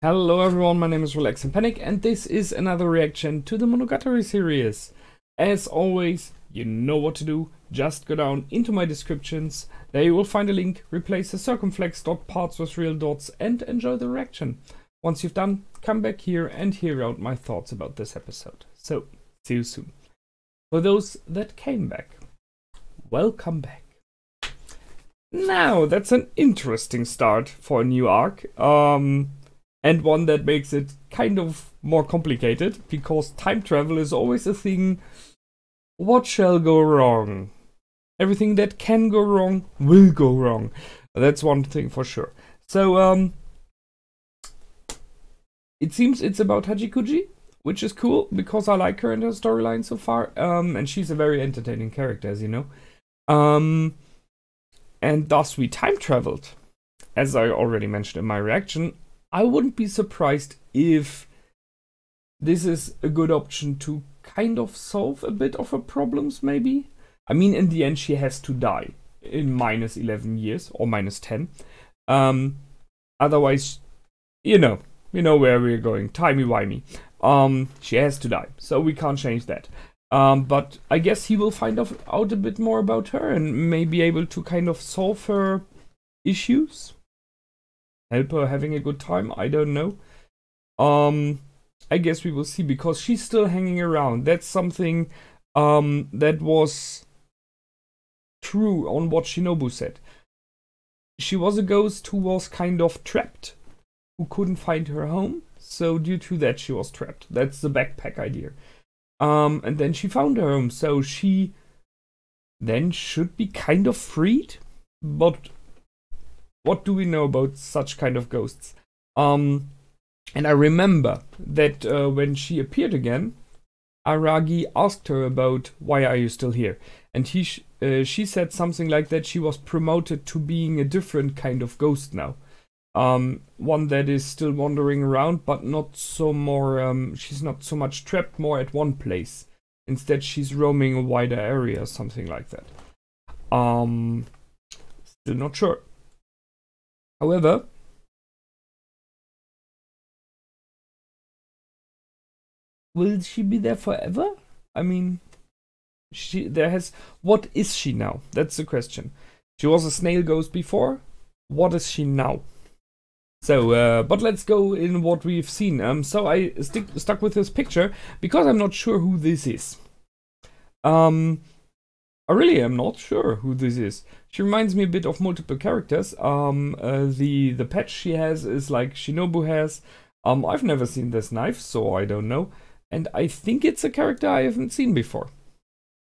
Hello everyone, my name is Relax and Panic, and this is another reaction to the Monogatari series. As always, you know what to do. Just go down into my descriptions. There you will find a link, replace the circumflex dot parts with real dots, and enjoy the reaction. Once you've done, come back here and hear out my thoughts about this episode. So, see you soon. For those that came back, welcome back. Now, that's an interesting start for a new arc. And one that makes it kind of more complicated, because time travel is always a thing. What shall go wrong? Everything that can go wrong will go wrong. That's one thing for sure. So, it seems it's about Hachikuji, which is cool, because I like her in her storyline so far. And she's a very entertaining character, as you know. And thus we time traveled. As I already mentioned in my reaction, I wouldn't be surprised if this is a good option to kind of solve a bit of her problems, maybe. I mean, in the end, she has to die in minus 11 years or minus 10. Otherwise, you know where we're going. Timey-wimey. She has to die, so we can't change that. But I guess he will find out a bit more about her and may be able to kind of solve her issues. Help her having a good time, I don't know. I guess we will see, because she's still hanging around. That's something that was true on what Shinobu said. She was a ghost who was kind of trapped, who couldn't find her home, so due to that she was trapped. That's the backpack idea. And then she found her home, so she then should be kind of freed, but what do we know about such kind of ghosts? And I remember that when she appeared again, Araragi asked her about why are you still here, and she said something like that she was promoted to being a different kind of ghost now, one that is still wandering around, but not so more. She's not so much trapped more at one place. Instead, she's roaming a wider area, something like that. Still not sure. However, will she be there forever? I mean, what is she now? That's the question. She was a snail ghost before. What is she now? So, but let's go in what we've seen. So I stuck with this picture because I'm not sure who this is. I really am not sure who this is. She reminds me a bit of multiple characters. The patch she has is like Shinobu has. I've never seen this knife, so I don't know. And I think it's a character I haven't seen before.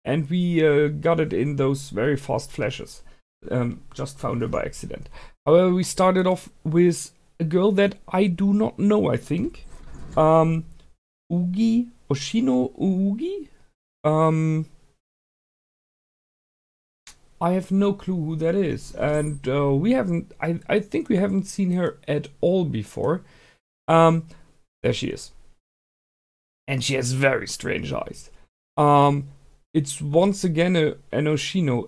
And we got it in those very fast flashes. Just found her by accident. However, we started off with a girl that I do not know, I think. Ugi? Oshino Ugi? I have no clue who that is, and we haven't. I think we haven't seen her at all before. There she is, and she has very strange eyes. It's once again an Oshino.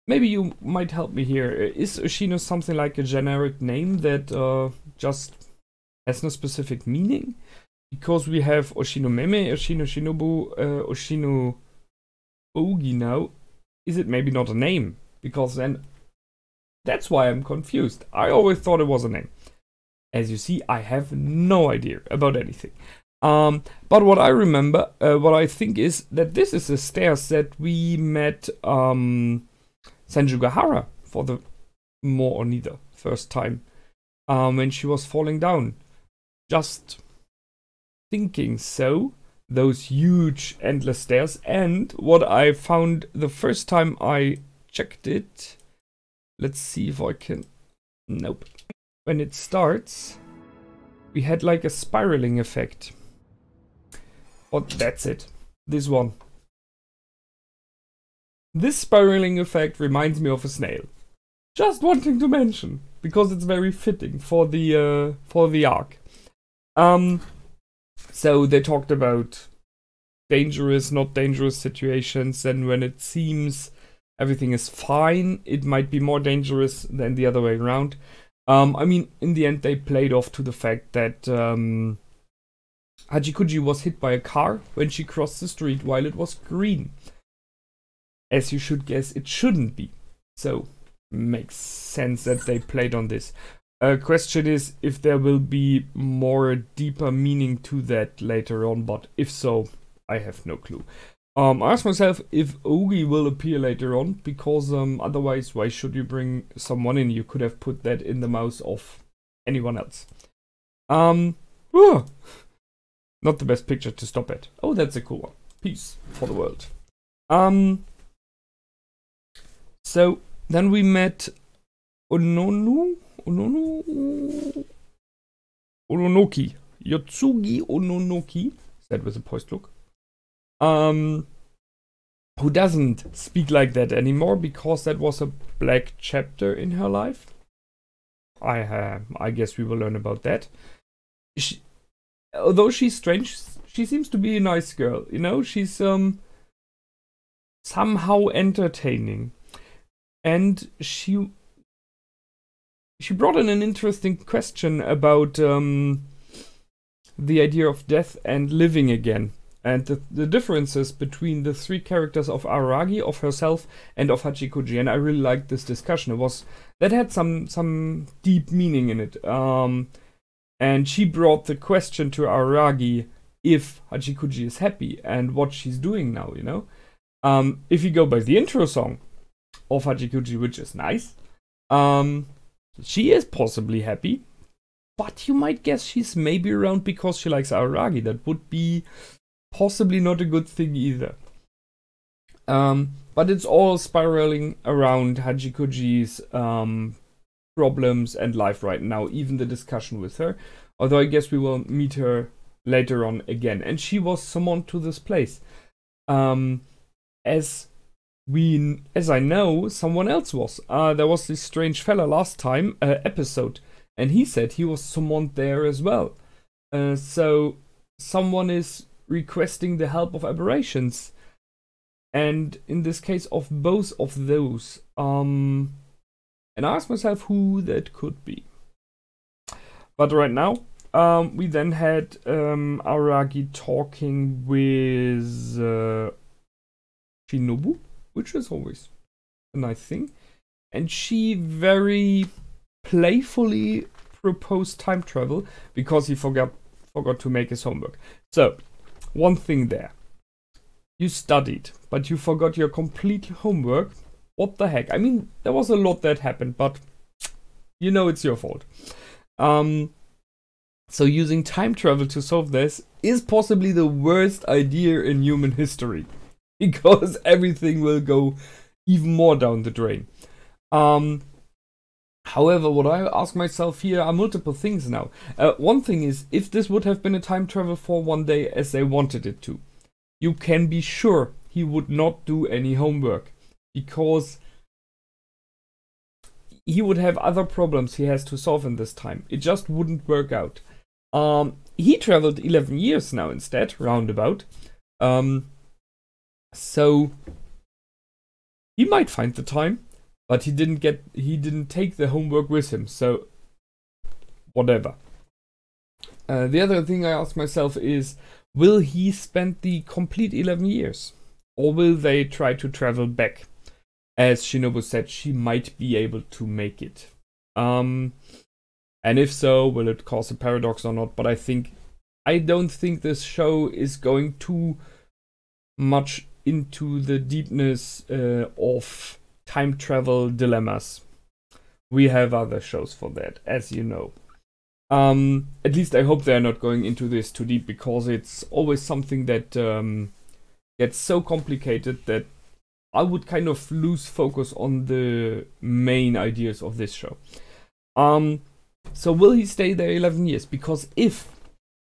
Maybe you might help me here. Is Oshino something like a generic name that just has no specific meaning? Because we have Oshino Meme, Oshino Shinobu, Oshino Ogi now. Is it maybe not a name? Because then that's why I'm confused. I always thought it was a name. As you see, I have no idea about anything. But what I remember, what I think is that this is the stairs that we met Senjugahara for the more or neither first time when she was falling down. Just thinking so. Those huge endless stairs, and what I found the first time I checked it, let's see if I can, nope. When it starts, we had like a spiraling effect. But that's it, this one. This spiraling effect reminds me of a snail. Just wanting to mention, because it's very fitting for the arc. So they talked about dangerous, not dangerous situations, and when it seems everything is fine, it might be more dangerous than the other way around. I mean, in the end, they played off to the fact that Hachikuji was hit by a car when she crossed the street while it was green. As you should guess, it shouldn't be. So, makes sense that they played on this. Question is if there will be more deeper meaning to that later on, but if so, I have no clue. I asked myself if Ogi will appear later on, because otherwise, why should you bring someone in? You could have put that in the mouth of anyone else. Not the best picture to stop at. Oh, that's a cool one. Peace for the world. So then we met Ononoki, Yotsugi Ononoki, said with a poised look. Who doesn't speak like that anymore because that was a black chapter in her life. I guess we will learn about that. Although she's strange, she seems to be a nice girl. You know, she's somehow entertaining, and she brought in an interesting question about the idea of death and living again. And the differences between the three characters of Araragi, of herself, and of Hachikuji. And I really liked this discussion. That had some deep meaning in it. And she brought the question to Araragi if Hachikuji is happy and what she's doing now, you know. If you go by the intro song of Hachikuji, which is nice, she is possibly happy. But you might guess she's maybe around because she likes Araragi. That would be possibly not a good thing either. But it's all spiraling around Hachikuji's problems and life right now, even the discussion with her. Although I guess we will meet her later on again. And she was summoned to this place. As I know, someone else was. There was this strange fella last time, episode, and he said he was summoned there as well. So someone is requesting the help of aberrations, and in this case of both of those. And I asked myself who that could be. But right now, we then had Araragi talking with Shinobu, which is always a nice thing, and she very playfully proposed time travel because he forgot to make his homework. So, one thing there. You studied, but you forgot your complete homework. What the heck? I mean, there was a lot that happened, but you know it's your fault. So using time travel to solve this is possibly the worst idea in human history, because everything will go even more down the drain. However, what I ask myself here are multiple things now. One thing is, if this would have been a time travel for one day as they wanted it to, you can be sure he would not do any homework, because he would have other problems he has to solve in this time. It just wouldn't work out. He traveled 11 years now instead, roundabout. So he might find the time. But he didn't take the homework with him, so whatever. The other thing I ask myself is, will he spend the complete 11 years? Or will they try to travel back? As Shinobu said, she might be able to make it. And if so, will it cause a paradox or not? But I don't think this show is going too much into the deepness of time travel dilemmas. We have other shows for that, as you know. At least I hope they're not going into this too deep, because it's always something that gets so complicated that I would kind of lose focus on the main ideas of this show. So will he stay there 11 years? Because if,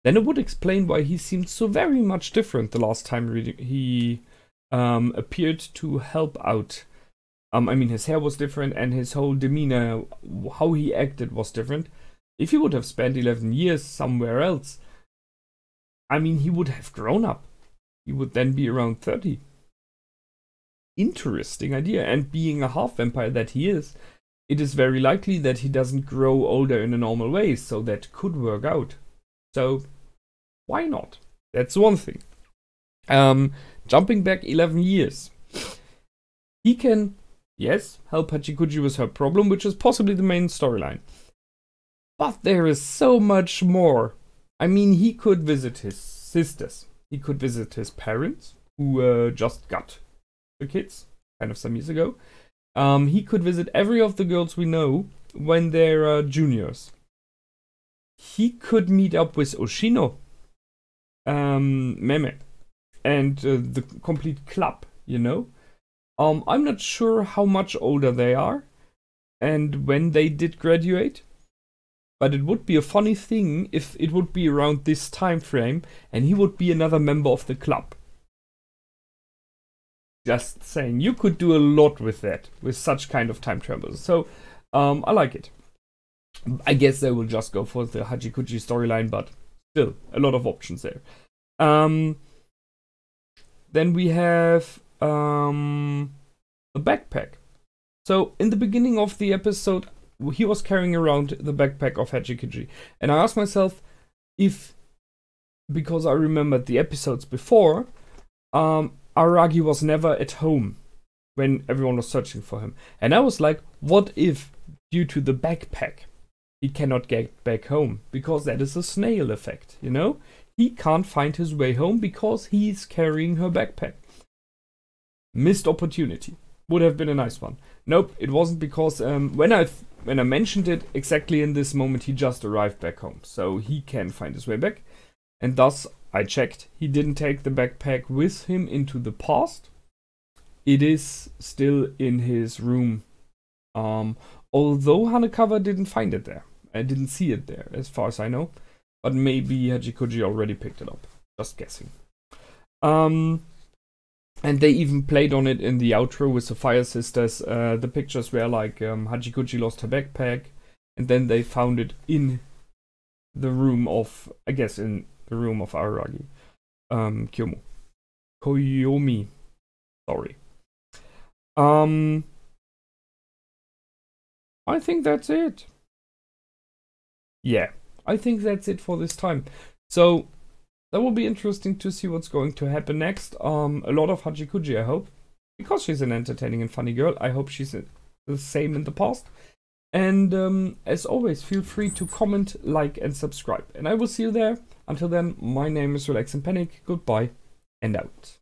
then it would explain why he seemed so very much different the last time he appeared to help out. I mean, his hair was different and his whole demeanor, how he acted, was different. If he would have spent 11 years somewhere else, I mean, he would have grown up. He would then be around 30. Interesting idea. And being a half vampire that he is, it is very likely that he doesn't grow older in a normal way, so that could work out. So, why not? That's one thing. Jumping back 11 years. He can, yes, help Hachikuji with her problem, which is possibly the main storyline. But there is so much more. I mean, he could visit his sisters. He could visit his parents, who just got the kids, kind of some years ago. He could visit every of the girls we know when they're juniors. He could meet up with Oshino, Meme, and the complete club, you know? I'm not sure how much older they are and when they did graduate, but it would be a funny thing if it would be around this time frame and he would be another member of the club. Just saying, you could do a lot with that, with such kind of time travel. So, I like it. I guess they will just go for the Hachikuji storyline, but still, a lot of options there. Then we have a backpack. So, in the beginning of the episode, he was carrying around the backpack of Hachikuji. And I asked myself if, because I remembered the episodes before, Araragi was never at home when everyone was searching for him. And I was like, what if, due to the backpack, he cannot get back home? Because that is a snail effect, you know? He can't find his way home because he's carrying her backpack. Missed opportunity. Would have been a nice one. Nope, it wasn't, because when I mentioned it, exactly in this moment he just arrived back home. So he can find his way back. And thus, I checked, he didn't take the backpack with him into the past. It is still in his room. Although Hanekawa didn't find it there. I didn't see it there, as far as I know. But maybe Hachikuji already picked it up. Just guessing. And they even played on it in the outro with the Fire Sisters. The pictures were like Hachikuji lost her backpack, and then they found it in the room of, I guess, in the room of Araragi. Koyomi. Sorry. I think that's it. Yeah, I think that's it for this time. So, that will be interesting to see what's going to happen next. A lot of Hachikuji, I hope. Because she's an entertaining and funny girl, I hope she's the same in the past. And as always, feel free to comment, like, and subscribe. And I will see you there. Until then, my name is Relax and Panic. Goodbye and out.